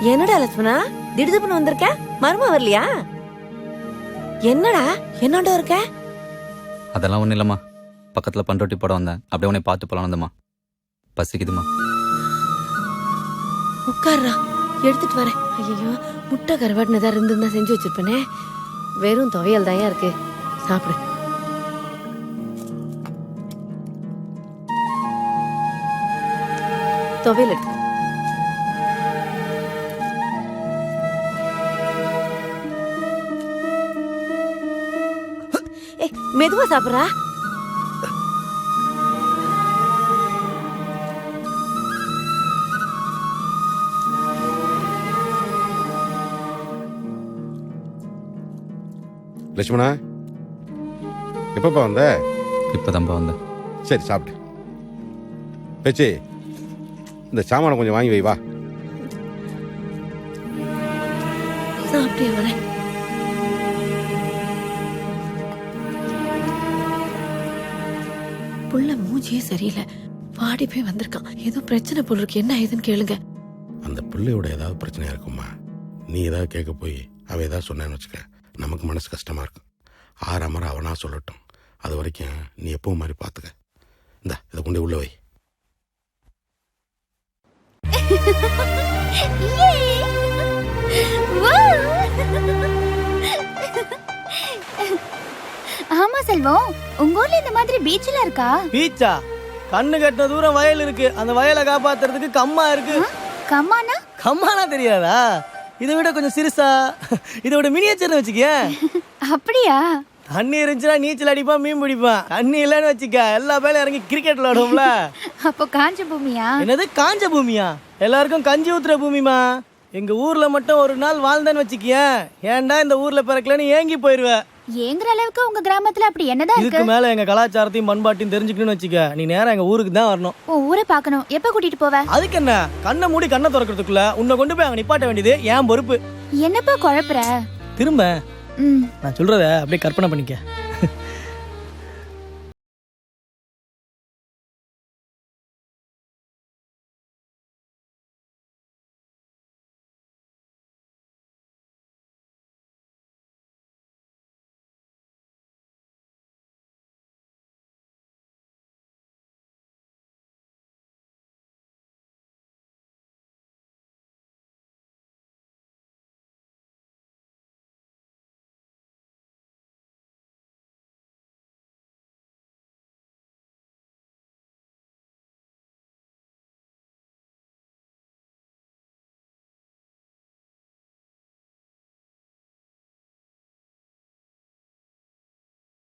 என்னடா லட்சுமணா திடுதுப்புன்னு வந்திருக்க? மருமா வரலையா? என்னடா என்னோட இருக்க? அதெல்லாம் ஒன்றும் இல்லைம்மா. பக்கத்தில் பண்ரொட்டி போட வந்தேன். அப்படியே உன்னை பார்த்து போலாம் வந்தம்மா. பசிக்குதுமா. உட்கார்றா, எடுத்துட்டு வரேன். ஐயோ, முட்டை கருவாடுன்னு ஏதாவது இருந்திருந்தா செஞ்சு வச்சிருப்பேனே. வெறும் துவையல் தான் இருக்கு, சாப்பிடு. துவையல் எடுத்து. மெதுவா சாப்பிடுறா. லட்சுமணா, எப்பப்பா வந்த? இப்போதான்ப்பா வந்தேன். சரி, சாப்பிட்டு பேச்சு. இந்த சாமானை கொஞ்சம் வாங்கி வை. வா, சாப்பிட்டே வரேன். புள்ள மூஞ்சியே சரியில்லை, வாடி போய் வந்திருக்கான். ஏதோ பிரச்சனை போல இருக்கு. என்ன ஏதுன்னு கேளுங்க. அந்த பிள்ளையோட ஏதாவது பிரச்சனையா இருக்குமா? நீ ஏதாவது கேட்க போய் அவ ஏதாவது சொன்னான்னு வச்சுக்க, நமக்கு மனசு கஷ்டமா இருக்கும். ஆறாமற அவனா சொல்லட்டும். அது வரைக்கும் நீ எப்பவும் மாதிரி பார்த்துக்க. இந்த இதை கொண்டு உள்ள வை. ஆமா செல்வம், உங்க ஊர்ல இந்த மாதிரி பீச்ல இருக்கா? பீச்சா? கண்ணு கட்டின தூரம் வயல் இருக்கு. அந்த வயலை காப்பாத்துறதுக்கு கம்மா இருக்கு. கம்மானா? கம்மானா தெரியாதா? இதை விட கொஞ்சம் சிறுசா, இதோட மினியேச்சர்னு வச்சுக்க. அப்படியா? தண்ணி இருந்துச்சுன்னா நீச்சல் அடிப்பான், மீன் பிடிப்பான். தண்ணி இல்லைன்னு வச்சுக்க, எல்லா பேரும் இறங்கி கிரிக்கெட் விளையாடுவோம்ல. அப்போ காஞ்ச பூமியா? என்னது காஞ்ச பூமியா? எல்லாருக்கும் கஞ்சி ஊத்துற பூமிமா. எங்க ஊர்ல மட்டும் ஒரு நாள் வாழ்ந்தேன்னு வச்சுக்கிய, ஏன்டா இந்த ஊர்ல பிறக்கலன்னு ஏங்கி போயிருவ. ஏங்குற அளவுக்கு உங்க கிராமத்துல அப்படி என்னதான் இருக்கு? இதுக்கு மேல எங்க கலாச்சாரத்தையும் பண்பாட்டையும் தெரிஞ்சுக்கணும்னு வச்சுக்க, நீ நேரா எங்க ஊருக்கு தான் வரணும். உன் ஊரை பார்க்கணும். எப்ப கூட்டிட்டு போவ? அதுக்கு என்ன, கண்ணை மூடி கண்ணை திறக்கிறதுக்குள்ள உன்னை கொண்டு போய் அங்க நிப்பாட்ட வேண்டியது என் பொறுப்பு. என்னப்பா குழப்புற? திரும்ப நான் சொல்றத அப்படியே கற்பனை பண்ணிக்க.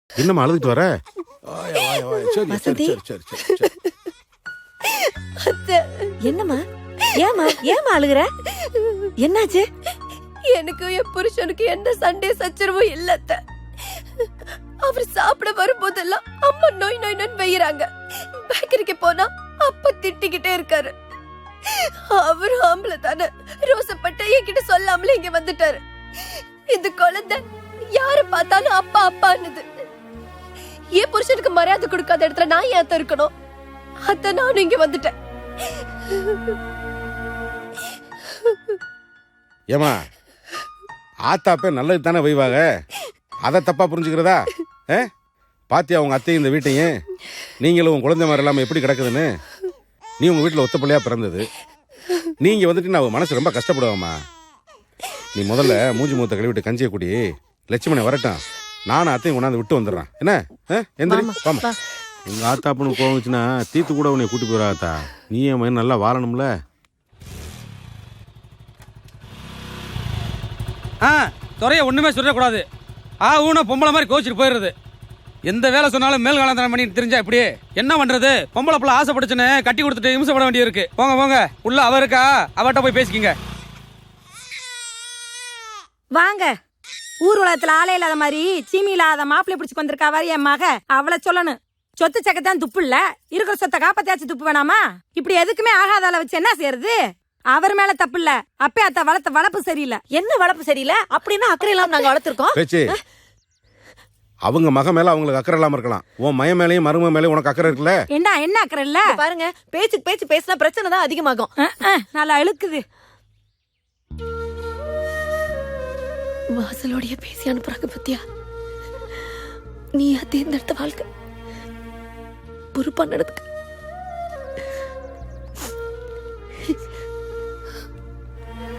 என்னம்மா அழுதுட்டு வர? என்னம்மா, ஏமா ஏமா அழுகுற? என்னாச்சு? எனக்கு என் புருஷனுக்கு எந்த சண்டே சச்சரவும் இல்லத்த. அவர் சாப்பிட வரும்போதெல்லாம் அம்மா நோய் நோய் நோய் வைக்கிறாங்க. பேக்கரிக்கு போனா அப்பா திட்டிக்கிட்டே இருக்காரு. அவர் ஆம்பளை தானே, ரோசப்பட்ட என்கிட்ட சொல்லாமலே இங்க வந்துட்டாரு. இந்த குழந்தை யாரு பார்த்தாலும் அப்பா அப்பான்னுது. என் புருஷனுக்கு மரியாதை கொடுக்காத இடத்துல நான் ஏன் இருக்கணும்? அத நானும் இங்க வந்துட்டேன். ஏமா, ஆத்தாப்பே நல்லது தானே வைவாங்க, அதை தப்பா புரிஞ்சுக்கிறதா? பாத்தியா உங்க அத்தையும் இந்த வீட்டையும்? நீங்களும் உங்க குழந்தை மாதிரி இல்லாம எப்படி கிடக்குதுன்னு? நீ உங்க வீட்டுல ஒத்த பிள்ளையா பிறந்தது, நீங்க வந்துட்டு நான் மனசு ரொம்ப கஷ்டப்படுவாமா. நீ முதல்ல மூஞ்சி மூத்த கழுவிட்டு கஞ்சியை குடி. லட்சுமணன் வரட்டும், நானும் அத்தையும் கொண்டாந்து விட்டு வந்துடுறேன். என்ன எந்திரி, வாமா. உங்க ஆத்தாப்பனு கோவச்சுன்னா தீத்து கூட உன்னை கூட்டி போயிடாத்தா. நீ என் மகன் நல்லா வாழணும்ல. துறைய ஒண்ணுமே சொல்லக்கூடாது. ஊன பொம்பளை மாதிரி கோச்சிட்டு போயிடுறது. எந்த வேலை சொன்னாலும் மேல் காலந்தனம் பண்ணி தெரிஞ்சா இப்படியே என்ன பண்றது? பொம்பளை பிள்ளை ஆசைப்பட்டுச்சுன்னு கட்டி கொடுத்துட்டு இம்சப்பட வேண்டிய இருக்கு. போங்க போங்க, உள்ள அவ இருக்கா, அவட்ட போய் பேசிக்கிங்க. வாங்க. ஊர் உலகத்துல ஆளே இல்லாத மாதிரி சீமி இல்லாத மாப்பிள்ளை பிடிச்சு வந்திருக்காவாரு என் மக. அவளை சொல்லணும், சொத்து சக்கத்தான் துப்பு இல்ல, இருக்கிற சொத்தை காப்பாத்தியாச்சு துப்பு வேணாமா? இப்படி எதுக்குமே ஆகாதால வச்சு என்ன செய்யறது? அவர் மேல தப்பு இல்ல, அப்பே அத்த வளர்த்த வளர்ப்பு சரியில்லை. என்ன வளர்ப்பு சரியில்லை? அப்படின்னா அக்கறை இல்லாம நாங்க வளர்த்திருக்கோம். பேச்சு, அவங்க மக மேல அவங்களுக்கு அக்கறை இல்லாம இருக்கலாம், உன் மய மேலையும் மரும மேலையும் உனக்கு அக்கறை இருக்குல்ல. என்ன அக்கறை இல்ல? பாருங்க, பேச்சுக்கு பேச்சு பேசினா பிரச்சனை தான் அதிகமாகும். நல்லா இழுக்குது. வாசலோடைய பேசி அனுப்புறாங்க பத்தியா? நீயா தேர்ந்தெடுத்த வாழ்க்கை பொறுப்பா நடந்துக்க.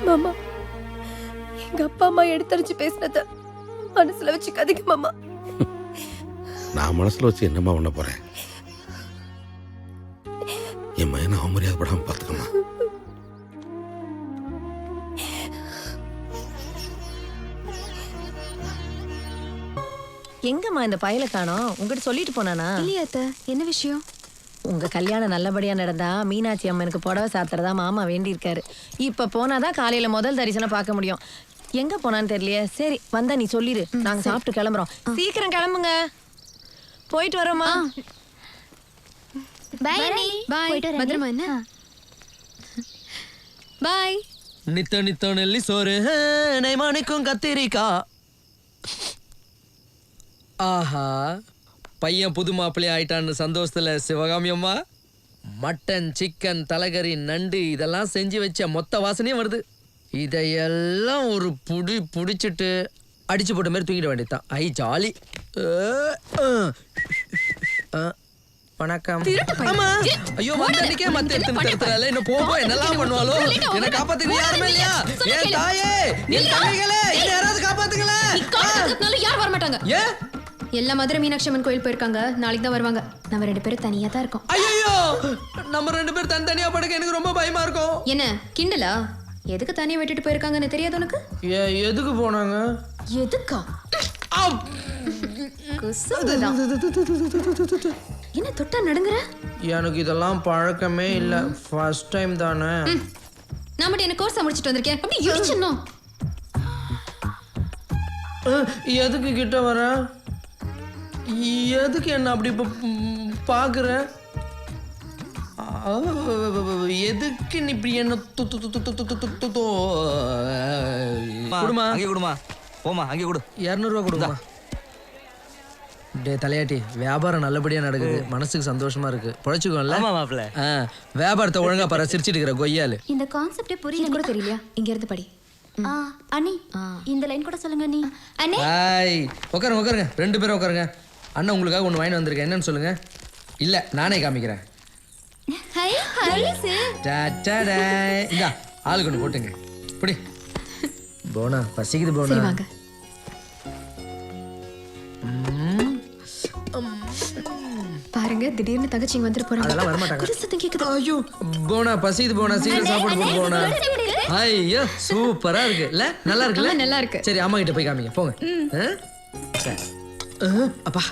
மாமா, எங்க அப்பா அம்மா எடுத்தறிச்சு பேசினத மனசுல வச்சுக்காதீங்க மாமா. நான் மனசுல வச்சு என்னம்மா பண்ண போறேன்? என் மயனை அவமரியாதைப்படாம பார்த்துக்கம்மா. எங்கம்மா இந்த பயல காணோம்? உங்ககிட்ட சொல்லிட்டு போனானா? இல்லையா அத்தை, என்ன விஷயம்? உங்க கல்யாணம் நல்லபடியா நடந்தா மீனாட்சி அம்மனுக்கு புடவை சாத்துறதா மாமா வேண்டியிருக்காரு. இப்ப போனாதான் காலையில முதல் தரிசனம் பார்க்க முடியும். எங்க போனான்னு தெரியலையே. சரி வந்தா நீ சொல்லிடு, நாங்க சாப்பிட்டு கிளம்புறோம். சீக்கிரம் கிளம்புங்க. போயிட்டு வரோமா? பாய் அண்ணி. பாய், பத்திரமா என்ன? பாய். நித்த நித்த நெல்லி சோறு நைமானிக்கும் கத்திரிக்கா. ஆஹா, பையன் புது மாப்பிள்ளை ஆயிட்டான்னு சந்தோஷத்துல சிவகாமி அம்மா மட்டன், சிக்கன், தலைகறி, நண்டு இதெல்லாம் செஞ்சு வச்ச மொத்த வாசனையும் வருது. இதையெல்லாம் ஒரு புடி புடிச்சிட்டு அடிச்சு போட்ட மாதிரி தூங்கிட வேண்டியதுதான். ஐ ஜாலி. வணக்கம். ஆமா. ஐயோ வந்தன்னைக்கே மத்த எடுத்து தரல. இன்னும் போக என்னெல்லாம் பண்ணுவாளோ? என்ன காப்பாத்துங்க யாருமே இல்லையா? ஏன் தாயே, என் தங்கைகளே, என்ன யாராவது காப்பாத்துங்களே. யார் வர மாட்டாங்க. ஏன்? எல்லா மதுரை மீனாட்சி அம்மன் கோயில் போயிருக்காங்க, நாளைக்கு தான் வருவாங்க. நம்ம 2 பேரும் தனியா தான் இருக்கோம். ஐயோ, நம்ம 2 பேர் தனித்தனியா படுக்க எனக்கு ரொம்ப பயமா இருக்கும். என்ன கிண்டலா? எதுக்கு தனியா விட்டுட்டு போயிருக்காங்கன்னு தெரியாது உனக்கு? எதுக்கு போனாங்க? எதுக்கா? என்ன தொட்டா நடுங்குற? எனக்கு இதெல்லாம் பழக்கமே இல்ல, ஃபர்ஸ்ட் டைம் தானே. நான் மட்டும் என்ன கோர்ஸ் முடிச்சிட்டு வந்திருக்கேன், அப்படி யோசிச்சணும். எதுக்கு கிட்ட வர? எதுக்கு என்ன அப்படி பாக்குற? எதுக்கு நீ இப்படி என்ன குடுமா? அங்கே கொடுமா, போமா அங்கே கொடு. 200 ரூபா கொடுமா. டே தலையாட்டி, வியாபாரம் நல்லபடியா நடக்குது, மனசுக்கு சந்தோஷமா இருக்கு. பொழைச்சுக்கோல்ல மாப்பிள்ள. வியாபாரத்தை ஒழுங்கா பாரு, சிரிச்சிட்டு இருக்கிற கொய்யாலு. இந்த கான்செப்டே புரியல கூட தெரியலையா? இங்க இருந்து படி. அண்ணி, இந்த லைன் கூட சொல்லுங்க அண்ணி. அண்ணே, ஹாய், உட்காருங்க உட்காருங்க, 2 பேரும் உட்காருங்க. அண்ணன் உங்களுக்காக ஒன்று வாங்கி வந்திருக்கேன், என்னன்னு சொல்லுங்க. இல்ல நானே காமிக்கிறேன். Hi hi Tata. இந்தா ஆளுக்கு ஒன்று போட்டுங்க. இப்படி போனா பசிக்குது போனா. சரி வாங்க. பாருங்க, திடீர்னு தங்கச்சிங்க வந்துட்டு போறாங்க. அதெல்லாம் வர மாட்டாங்க. ஒரு சத்தம் கேக்குது. ஐயோ போனா பசிக்குது போனா, சீக்கிரம் சாப்பாடு போட்டு போனா. ஐயோ சூப்பரா இருக்கு இல்ல? நல்லா இருக்குல்ல? நல்லா இருக்கு. சரி அம்மா கிட்ட போய் காமிங்க போங்க. சரி. அப்பா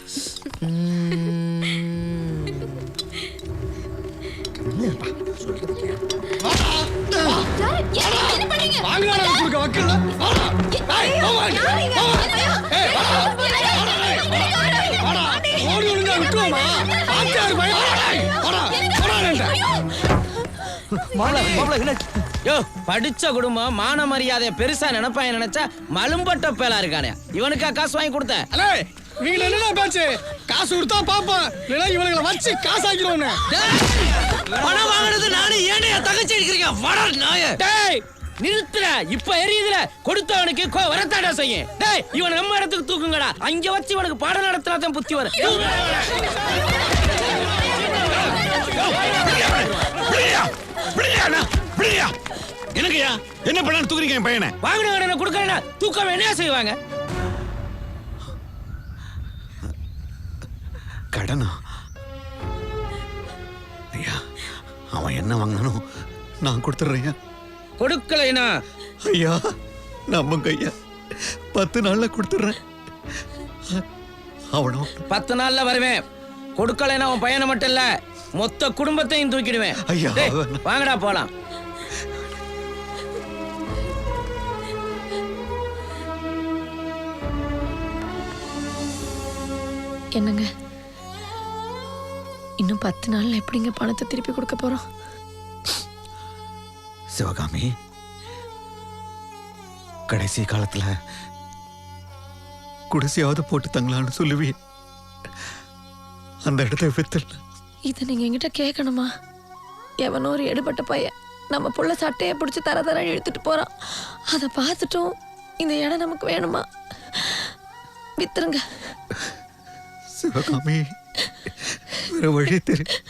படிச்ச குடும்பம் மான மரியாதைய பெருசா நினைப்பாங்க நினைச்சா மலும்பட்ட பேலா இருக்கானே. இவனுக்கா காசு வாங்கி கொடுத்த? நீங்க என்ன பேச்சு? காசு கொடுத்தா பாப்போம், இல்ல இவங்களை வச்சு காசு ஆக்கிடுவோம். பணம் வாங்குறது நானே, ஏனே தங்கச்சி அடிக்கிறீங்க? வட நாய. டேய் நிறுத்துற, இப்ப எரியுதுல. கொடுத்தவனுக்கு வரத்தாடா செய்யும். டேய் இவன் நம்ம இடத்துக்கு தூக்குங்கடா, அங்க வச்சு இவனுக்கு பாடம் நடத்தினாதான் புத்தி வரும். எனக்குயா என்ன பண்ண தூக்குறீங்க என் பையனை? வாங்கின கடனை கொடுக்கறா தூக்கம் என்ன செய்வாங்க? கடனா? ஐயா, அவன் என்ன வாங்கினானோ நான் கொடுத்துட்றேன். கொடுக்கலைனா ஐயா நம்புங்க ஐயா, 10 நாள்ல கொடுத்துட்றேன். அவனும் 10 நாள்ல வருவேன். கொடுக்கலைனா அவன் பையனை மட்டும் இல்ல, மொத்த குடும்பத்தையும் தூக்கிடுவேன். ஐயா வாங்கடா போலாம். என்னங்க, இன்னும் 10 நாள்ல எப்படிங்க பணத்தை திருப்பி கொடுக்க போறோம்? சிவகாமி, கடைசி காலத்துல குடிசையாவது போட்டு தங்கலான்னு சொல்லுவி, அந்த இடத்தை வித்துல. இதை நீங்க என்கிட்ட கேட்கணுமா? எவனோ ஒரு எடுபட்ட பையன் நம்ம புள்ள சட்டையை பிடிச்சி தர இழுத்துட்டு போறான். அதை பார்த்துட்டும் இந்த இடம் நமக்கு வேணுமா? வித்துருங்க. சிவகாமி, வேற வழி தெரியும்.